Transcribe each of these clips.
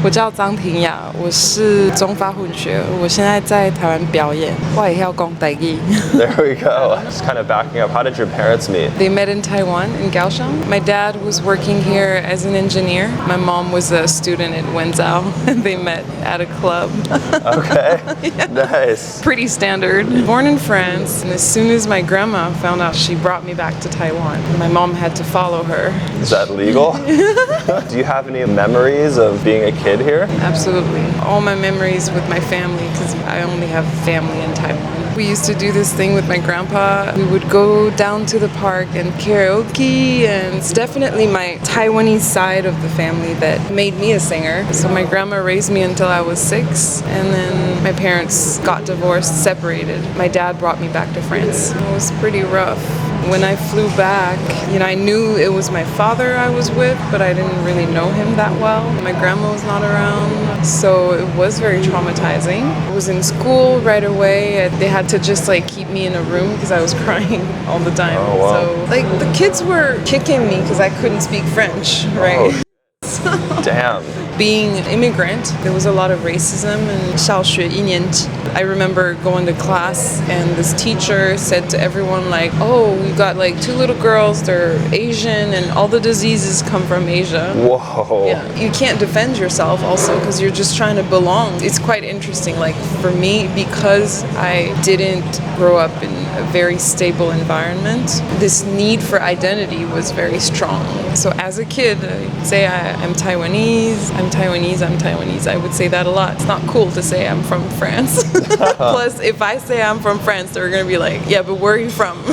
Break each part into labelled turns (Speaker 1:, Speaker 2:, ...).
Speaker 1: 我叫张婷雅，我是中法混血，我现在在台湾表演，我也要讲台语。
Speaker 2: There we go. Just kind of backing up. How did your parents meet?
Speaker 1: They met in Taiwan, in Kaohsiung. My dad was working here as an engineer. My mom was a student at Wenzhou, and they met at a club.
Speaker 2: Okay,
Speaker 1: Yeah.
Speaker 2: nice.
Speaker 1: Pretty standard. Born in France, and as soon as my grandma found out, she brought me back to Taiwan. My mom had to follow her.
Speaker 2: Is that legal? Do you have any memories of being a kid here?
Speaker 1: Absolutely. All my memories with my family, because I only have family in Taiwan. We used to do this thing with my grandpa. We would go down to the park and karaoke, and it's definitely my Taiwanese side of the family that made me a singer. So my grandma raised me until I was 6, and then my parents got divorced, separated. My dad brought me back to France. It was pretty rough. When I flew back, I knew it was my father I was with, but I didn't really know him that well. My grandma was not around, so it was very traumatizing. I was in school right away. They had to just keep me in a room because I was crying all the time.
Speaker 2: Oh, wow.
Speaker 1: So the kids were kicking me because I couldn't speak French, right?
Speaker 2: Oh. Damn.
Speaker 1: Being immigrant, there was a lot of racism in 小学1年级. I remember going to class and this teacher said to everyone oh, we've got 2 little girls, they're Asian and all the diseases come from Asia.
Speaker 2: Whoa.
Speaker 1: Yeah. You can't defend yourself also because you're just trying to belong. It's quite interesting. For me, because I didn't grow up in a very stable environment, this need for identity was very strong. So as a kid, I'd say I'm Taiwanese, I'm Taiwanese. I would say that a lot. It's not cool to say I'm from France. Plus, if I say I'm from France, they're going to be like, yeah, but where are you from?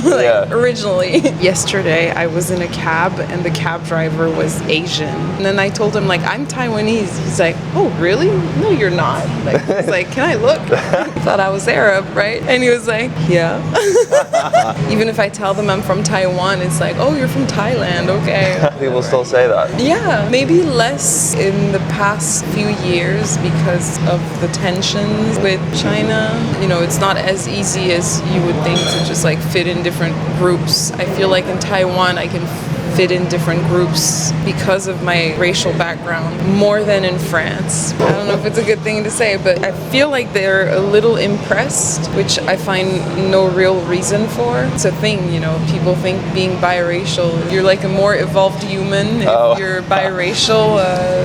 Speaker 1: Originally. Yesterday, I was in a cab and the cab driver was Asian. And then I told him, I'm Taiwanese. He's like, oh, really? No, you're not. He's like, can I look? He thought I was Arab, right? And he was like, yeah. Even if I tell them I'm from Taiwan, it's like, oh, you're from Thailand, okay.
Speaker 2: People still say that.
Speaker 1: Yeah, maybe less in the past few years because of the tensions with China. It's not as easy as you would think to just fit in different groups. I feel like in Taiwan I can fit in different groups because of my racial background more than in France. I don't know if it's a good thing to say, but I feel like they're a little impressed, which I find no real reason for. It's a thing, people think being biracial, you're a more evolved human if you're biracial,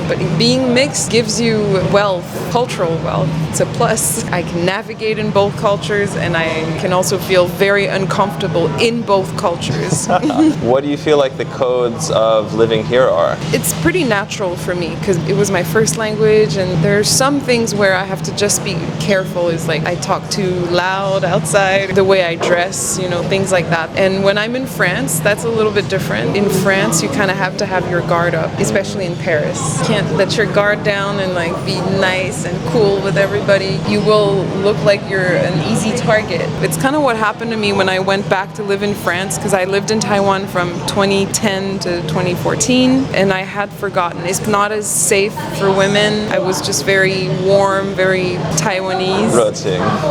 Speaker 1: but being mixed gives you wealth, cultural wealth. It's a plus. I can navigate in both cultures and I can also feel very uncomfortable in both cultures.
Speaker 2: What do you feel like the codes of living here are?
Speaker 1: It's pretty natural for me because it was my first language, and there are some things where I have to just be careful. Is I talk too loud outside, the way I dress, things like that. And when I'm in France, that's a little bit different. In France, you kind of have to have your guard up, especially in Paris. You can't let your guard down and be nice and cool with everybody. You will look like you're an easy target. It's kind of what happened to me when I went back to live in France, because I lived in Taiwan from 2010 to 2014, and I had forgotten. It's not as safe for women. I was just very warm, very Taiwanese.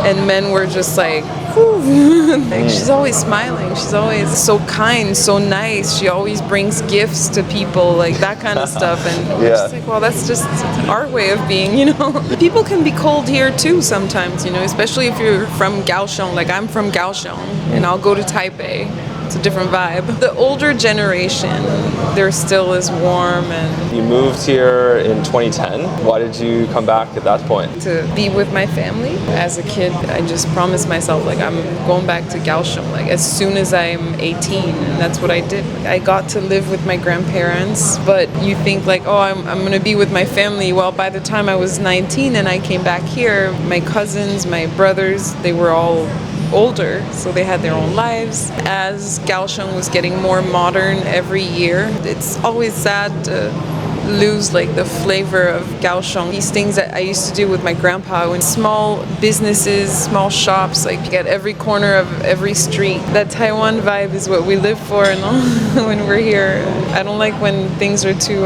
Speaker 1: And men were just she's always smiling. She's always so kind, so nice. She always brings gifts to people, that kind of stuff. And we're just well, that's just our way of being, People can be cold here too sometimes, especially if you're from Kaohsiung. I'm from Kaohsiung, and I'll go to Taipei. It's a different vibe. The older generation, they're still as warm. And
Speaker 2: you moved here in 2010. Why did you come back at that point?
Speaker 1: To be with my family. As a kid, I just promised myself I'm going back to Kaohsiung as soon as I'm 18, and that's what I did. I got to live with my grandparents, but you think I'm going to be with my family. Well, by the time I was 19 and I came back here, my cousins, my brothers, they were all older, so they had their own lives. As Kaohsiung was getting more modern every year, it's always sad to lose the flavor of Kaohsiung. These things that I used to do with my grandpa, when small businesses, small shops, at every corner of every street. That Taiwan vibe is what we live for, and when we're here. I don't like when things are too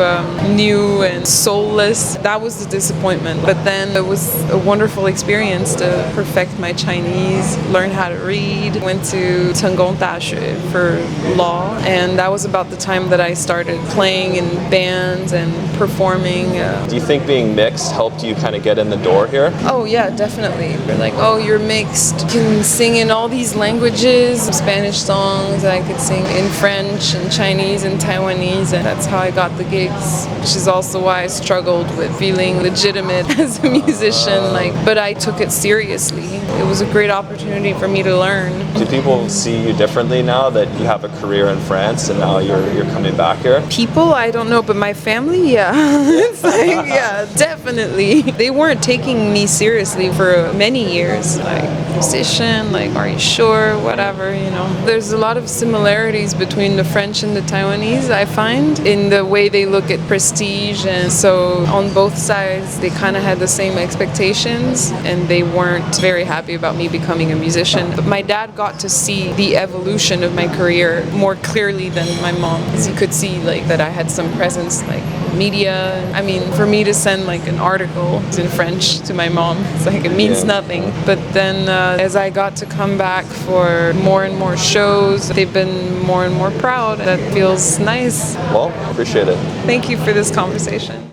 Speaker 1: new and soulless. That was the disappointment. But then it was a wonderful experience to perfect my Chinese, learn how to read. Went to 成功大学 for law, and that was about the time that I started playing in bands and performing.
Speaker 2: Do you think being mixed helped you kind of get in the door here?
Speaker 1: Oh yeah, definitely. They're like, oh, you're mixed. You can sing in all these languages, Spanish songs. I could sing in French and Chinese and Taiwanese, and that's how I got the gigs, which is also why I struggled with feeling legitimate as a musician. But I took it seriously. It was a great opportunity for me to learn.
Speaker 2: Do people see you differently now that you have a career in France and now you're coming back here?
Speaker 1: People, I don't know, but my family, yeah. It's like, yeah, definitely. They weren't taking me seriously for many years. Like, musician, like, are you sure? Whatever, you know. There's a lot of similarities between the French and the Taiwanese, I find, in the way they look at prestige. And so on both sides, they kind of had the same expectations, and they weren't very happy about me becoming a musician. But my dad got to see the evolution of my career more clearly than my mom, because he could see like that I had some presence, like media. I mean, for me to send like an article in French to my mom, it's like it means nothing. But then as I got to come back for more and more shows, they've been more and more proud. That feels nice.
Speaker 2: Well, appreciate it.
Speaker 1: Thank you for this conversation.